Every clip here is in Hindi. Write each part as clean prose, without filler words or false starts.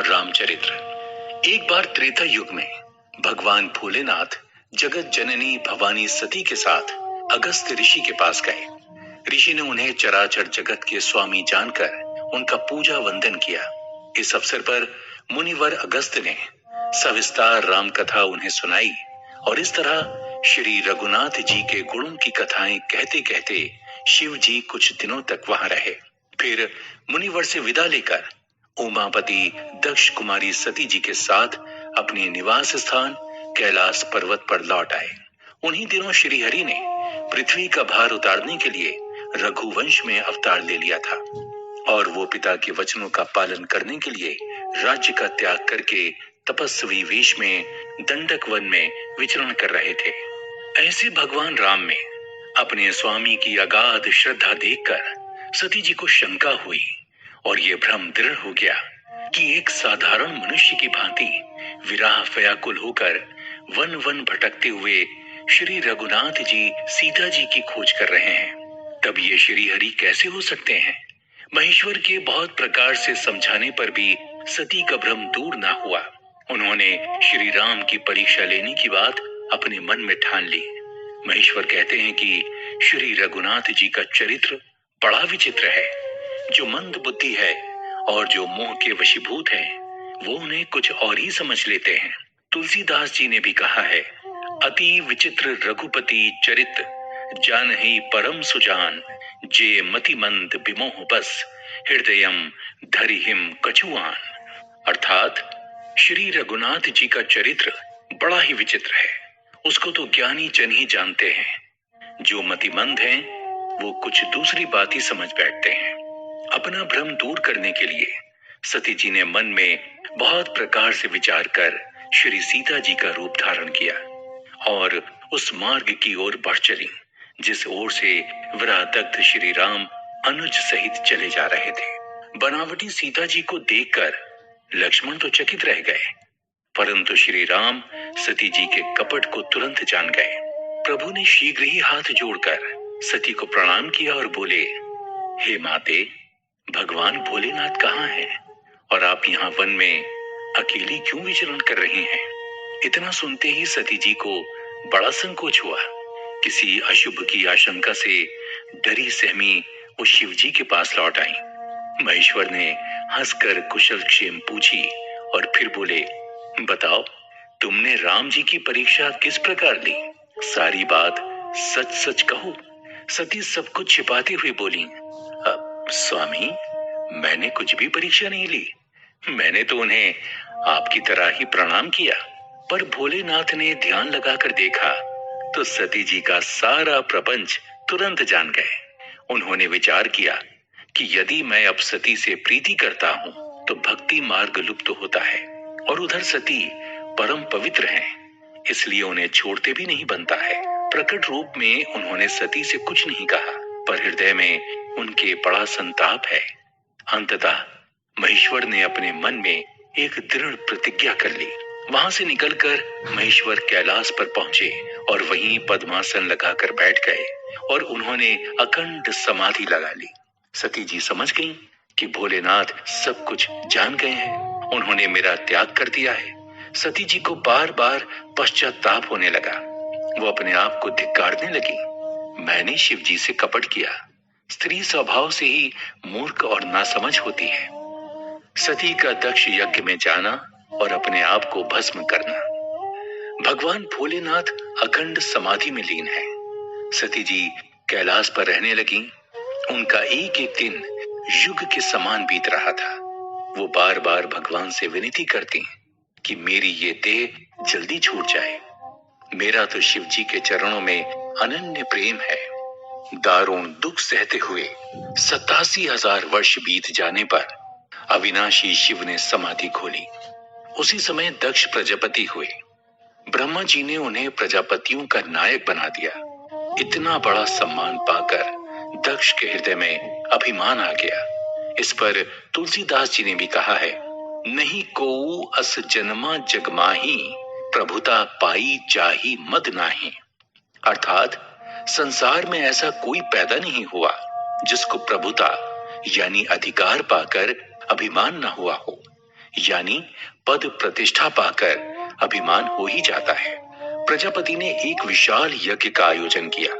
और रामचरित्र। एक बार त्रेता युग में भगवान भोलेनाथ जगत जननी भवानी सती के साथ अगस्त्य ऋषि के पास गए। ऋषि ने उन्हें चराचर जगत के स्वामी जानकर उनका पूजा वंदन किया। इस अवसर पर मुनिवर अगस्त्य ने सविस्तार राम कथा उन्हें सुनाई और इस तरह श्री रघुनाथ जी के गुणों की कथाएं कहते कहते शिव जी कुछ दिनों तक वहां रहे। फिर मुनिवर से विदा लेकर उमापति दक्ष कुमारी सती जी के साथ अपने निवास स्थान कैलाश पर्वत पर लौट आए। उन्हीं दिनों श्री हरि ने पृथ्वी का भार उतारने के लिए रघुवंश में अवतार ले लिया था और वो पिता के वचनों का पालन करने के लिए राज्य का त्याग करके तपस्वी वेश में दंडक वन में विचरण कर रहे थे। ऐसे भगवान राम में अपने स्वामी की अगाध श्रद्धा देखकर सती जी को शंका हुई और ये भ्रम दृढ़ हो गया कि एक साधारण मनुष्य की भांति विराह व्याकुल होकर वन वन भटकते हुए श्री रघुनाथ जी सीता जी की खोज कर रहे हैं। तब ये श्री हरि कैसे हो सकते हैं? महेश्वर के बहुत प्रकार से समझाने पर भी सती का भ्रम दूर ना हुआ। उन्होंने श्री राम की परीक्षा लेने की बात अपने मन में ठान ली। महेश्वर कहते हैं कि श्री रघुनाथ जी का चरित्र बड़ा विचित्र है। जो मंद बुद्धि है और जो मोह के वशीभूत हैं, वो उन्हें कुछ और ही समझ लेते हैं। तुलसीदास जी ने भी कहा है, अति विचित्र रघुपति चरित जानहि परम सुजान, जे मति मंद विमोह बस हृदयम धरिहिम कछुआन। अर्थात श्री रघुनाथ जी का चरित्र बड़ा ही विचित्र है। उसको तो ज्ञानी जन ही जानते हैं। जो मतिमंद हैं, वो कुछ दूसरी बात ही समझ बैठते हैं। अपना भ्रम दूर करने के लिए सती जी ने मन में बहुत प्रकार से विचार कर श्री सीता जी का रूप धारण किया और उस मार्ग की ओर बढ़ चली जिस ओर से विरहदग्ध श्री राम अनुज सहित चले जा रहे थे। बनावटी सीता जी को देखकर लक्ष्मण तो चकित रह गए, परंतु श्री राम सती जी के कपट को तुरंत जान गए। प्रभु ने शीघ्र ही हाथ जोड़कर सती को प्रणाम किया और बोले, हे माते, भगवान भोलेनाथ कहाँ हैं और आप यहाँ वन में अकेली क्यों विचरण कर रही हैं? इतना सुनते ही सती जी को बड़ा संकोच हुआ। किसी अशुभ की आशंका से डरी सहमी वो शिव जी के पास लौट आई। महेश्वर ने हंसकर कुशल क्षेम पूछी और फिर बोले, बताओ, तुमने राम जी की परीक्षा किस प्रकार ली? सारी बात सच सच कहो। सती सब कुछ छिपाते हुए बोली, स्वामी, मैंने कुछ भी परीक्षा नहीं ली। मैंने तो उन्हें आपकी तरह ही प्रणाम किया, पर भोलेनाथ ने ध्यान लगाकर देखा तो सती जी का सारा प्रपंच तुरंत जान गए। उन्होंने विचार किया कि यदि मैं अब सती से प्रीति करता हूँ तो भक्ति मार्ग लुप्त होता है और उधर सती परम पवित्र हैं, इसलिए उन्हें छोड़ते भी नहीं बनता है। प्रकट रूप में उन्होंने सती से कुछ नहीं कहा, पर हृदय में उनके बड़ा संताप है। अंततः महेश्वर ने अपने मन में एक दृढ़ प्रतिज्ञा कर ली। वहां से निकलकर महेश्वर कैलाश पर पहुंचे और वहीं पद्मासन लगाकर बैठ गए और उन्होंने अखंड समाधि लगा ली। सती जी समझ गईं कि भोलेनाथ सब कुछ जान गए हैं, उन्होंने मेरा त्याग कर दिया है। सती जी को बार बार पश्चाताप होने लगा। वो अपने आप को धिक्कारने लगी। मैंने शिव जी से कपट किया। स्त्री स्वभाव से ही मूर्ख और नासमझ होती है। सती का दक्ष यज्ञ में जाना और अपने आप को भस्म करना। भगवान भोलेनाथ अखंड समाधि में लीन है। सती जी कैलाश पर रहने लगी। उनका एक एक दिन युग के समान बीत रहा था। वो बार बार भगवान से विनती करती कि मेरी ये देह जल्दी छूट जाए। मेरा तो शिव जी के चरणों में अनन्य प्रेम है। दारुण दुख सहते हुए 87,000 वर्ष बीत जाने पर अविनाशी शिव ने समाधि खोली। उसी समय दक्ष प्रजापति हुए। ब्रह्मा जी ने उन्हें प्रजापतियों का नायक बना दिया। इतना बड़ा सम्मान पाकर दक्ष के हृदय में अभिमान आ गया। इस पर तुलसीदास जी ने भी कहा है, नहीं को अस जन्मा जगमाही, प्रभुता पाई चाही मद नाही। अर्थात संसार में ऐसा कोई पैदा नहीं हुआ जिसको प्रभुता यानी अधिकार पाकर अभिमान न हुआ हो। यानी पद प्रतिष्ठा पाकर अभिमान हो ही जाता है। प्रजापति ने एक विशाल यज्ञ का आयोजन किया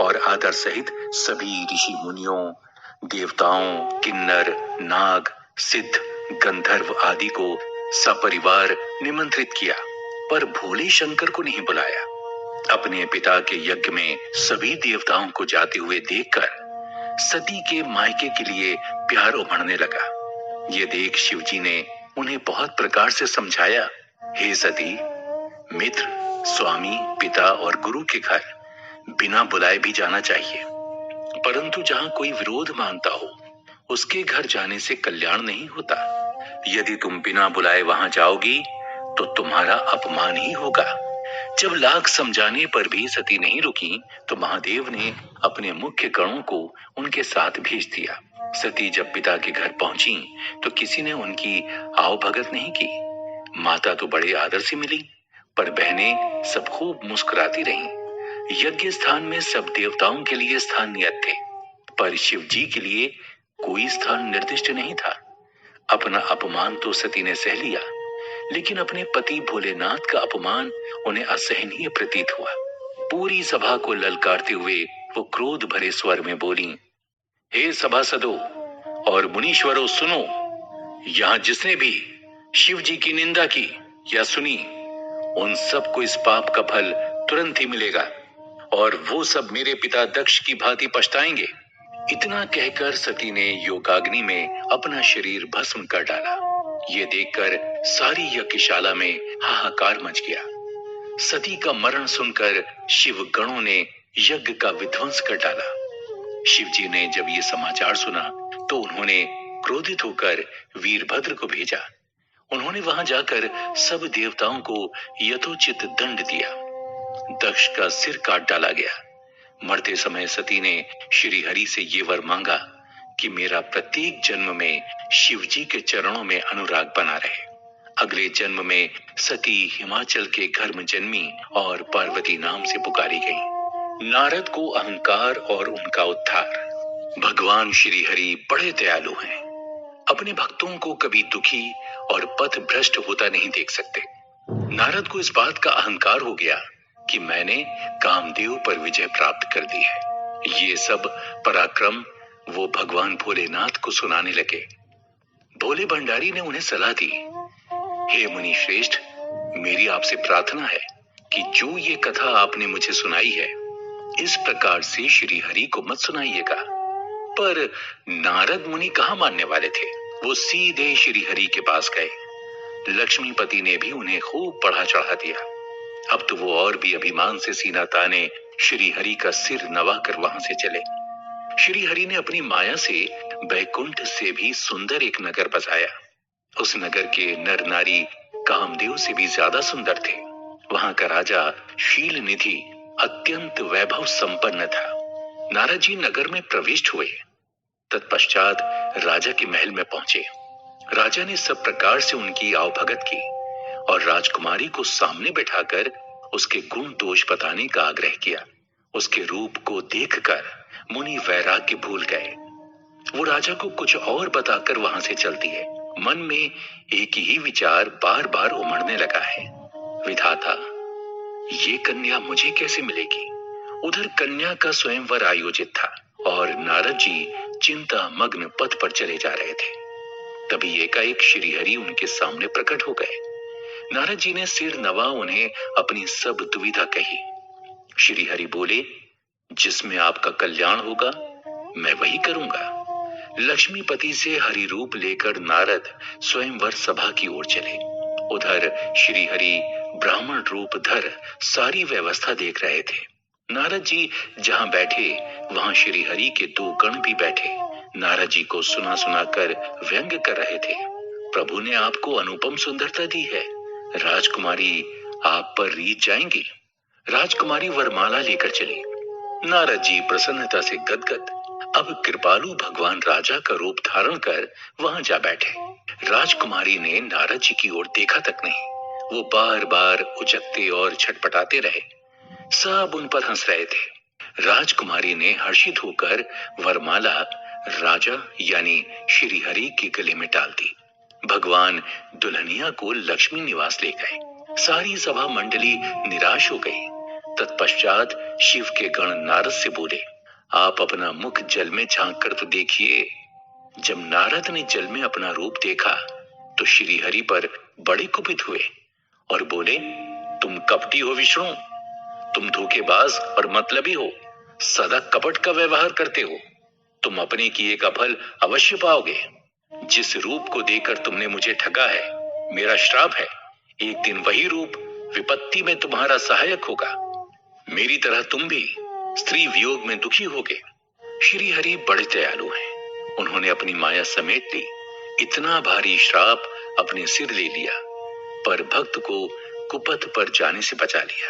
और आदर सहित सभी ऋषि मुनियों, देवताओं, किन्नर, नाग, सिद्ध, गंधर्व आदि को सपरिवार निमंत्रित किया, पर भोले शंकर को नहीं बुलाया। अपने पिता के यज्ञ में सभी देवताओं को जाते हुए देखकर सती के मायके के लिए प्यार उमड़ने लगा। ये देख शिवजी ने उन्हें बहुत प्रकार से समझाया, हे सती, मित्र, स्वामी, पिता और गुरु के घर बिना बुलाए भी जाना चाहिए, परंतु जहां कोई विरोध मानता हो उसके घर जाने से कल्याण नहीं होता। यदि तुम बिना बुलाए वहां जाओगी तो तुम्हारा अपमान ही होगा। जब लाख समझाने पर भी सती नहीं रुकी तो महादेव ने अपने मुख्य गणों को उनके साथ भेज दिया। सती जब पिता के घर पहुंची तो किसी ने उनकी आवभगत नहीं की। माता तो बड़े आदर से मिली, पर बहनें सब खूब मुस्कुराती रहीं। यज्ञ स्थान में सब देवताओं के लिए स्थान नियत थे, पर शिव जी के लिए कोई स्थान निर्दिष्ट नहीं था। अपना अपमान तो सती ने सह लिया, लेकिन अपने पति भोलेनाथ का अपमान उन्हें असहनीय प्रतीत हुआ। पूरी सभा को ललकारते हुए वो क्रोध भरे स्वर में बोली, हे सभासदों और मुनीश्वरों, सुनो, यहां जिसने भी शिव जी की निंदा की या सुनी, उन सबको इस पाप का फल तुरंत ही मिलेगा और वो सब मेरे पिता दक्ष की भांति पछताएंगे। इतना कहकर सती ने योगाग्नि में अपना शरीर भस्म कर डाला। ये देखकर सारी यज्ञशाला में हाहाकार मच गया। सती का मरण सुनकर शिव गणों ने यज्ञ का विध्वंस कर डाला। शिव जी ने जब ये समाचार सुना तो उन्होंने क्रोधित होकर वीरभद्र को भेजा। उन्होंने वहां जाकर सब देवताओं को यथोचित दंड दिया। दक्ष का सिर काट डाला गया। मरते समय सती ने श्री हरि से ये वर मांगा कि मेरा प्रत्येक जन्म में शिव जी के चरणों में अनुराग बना रहे। अगले जन्म में सती हिमाचल के घर में जन्मी और पार्वती नाम से पुकारी गई। नारद को अहंकार और उनका उद्धार। भगवान श्री हरि बड़े दयालु हैं। अपने भक्तों को कभी दुखी और पथ भ्रष्ट होता नहीं देख सकते। नारद को इस बात का अहंकार हो गया कि मैंने कामदेव पर विजय प्राप्त कर दी है। ये सब पराक्रम वो भगवान भोलेनाथ को सुनाने लगे। भोले भंडारी ने उन्हें सलाह दी, हे मुनि श्रेष्ठ, मेरी आपसे प्रार्थना है कि जो ये कथा आपने मुझे सुनाई है, इस प्रकार से श्री हरि को मत सुनाइएगा। पर नारद मुनि कहाँ मानने वाले थे। वो सीधे श्री हरि के पास गए। लक्ष्मीपति ने भी उन्हें खूब बढ़ा चढ़ा दिया। अब तो वो और भी अभिमान से सीना ताने श्री हरि का सिर नवाकर वहां से चले। श्री हरि ने अपनी माया से बैकुंठ से भी सुंदर एक नगर बसाया। उस नगर के नर नारी कामदेव से भी ज्यादा सुंदर थे। वहां का राजा शील निधि अत्यंत वैभव संपन्न था। नारद जी नगर में प्रविष्ट हुए। तत्पश्चात राजा के महल में पहुंचे। राजा ने सब प्रकार से उनकी आवभगत की और राजकुमारी को सामने बैठाकर उसके गुण दोष बताने का आग्रह किया। उसके रूप को देखकर मुनि वैराग्य भूल गए। वो राजा को कुछ और बताकर वहां से चल दिए। मन में एक ही विचार बार बार उमड़ने लगा है, विधाता, ये कन्या मुझे कैसे मिलेगी। उधर कन्या का स्वयंवर आयोजित था और नारद जी चिंता मग्न पथ पर चले जा रहे थे। तभी एकाएक श्री हरि उनके सामने प्रकट हो गए। नारद जी ने सिर नवा उन्हें अपनी सब दुविधा कही। श्री हरि बोले, जिसमें आपका कल्याण होगा मैं वही करूंगा। लक्ष्मीपति से हरि रूप लेकर नारद स्वयंवर सभा की ओर चले। उधर श्री हरि ब्राह्मण रूप धर सारी व्यवस्था देख रहे थे। नारद जी जहां बैठे वहां श्री हरि के दो गण भी बैठे नारद जी को सुना सुना कर व्यंग कर रहे थे। प्रभु ने आपको अनुपम सुंदरता दी है, राजकुमारी आप पर रीझ जाएंगी। राजकुमारी वरमाला लेकर चली। नारद जी प्रसन्नता से गदगद। अब कृपालु भगवान राजा का रूप धारण कर वहां जा बैठे। राजकुमारी ने नारद जी की ओर देखा तक नहीं। वो बार बार उचकते और छटपटाते रहे। सब उन पर हंस रहे थे। राजकुमारी ने हर्षित होकर वरमाला राजा यानी श्री हरि के गले में डाल दी। भगवान दुल्हनिया को लक्ष्मी निवास ले गए। सारी सभा मंडली निराश हो गई। तत्पश्चात शिव के गण नारद से बोले, आप अपना मुख जल में झांक कर तो देखिए। जब नारद ने जल में अपना रूप देखा तो श्री हरि पर बड़े कुपित हुए और बोले, तुम कपटी हो विष्णु, तुम धोखेबाज और मतलबी हो, सदा कपट का व्यवहार करते हो। तुम अपने किए का फल अवश्य पाओगे। जिस रूप को देकर तुमने मुझे ठगा है, मेरा श्राप है, एक दिन वही रूप विपत्ति में तुम्हारा सहायक होगा। मेरी तरह तुम भी स्त्री वियोग में दुखी होगे। श्री हरि बड़े दयालु हैं। उन्होंने अपनी माया समेट ली। इतना भारी श्राप अपने सिर ले लिया, पर भक्त को कुपथ पर जाने से बचा लिया।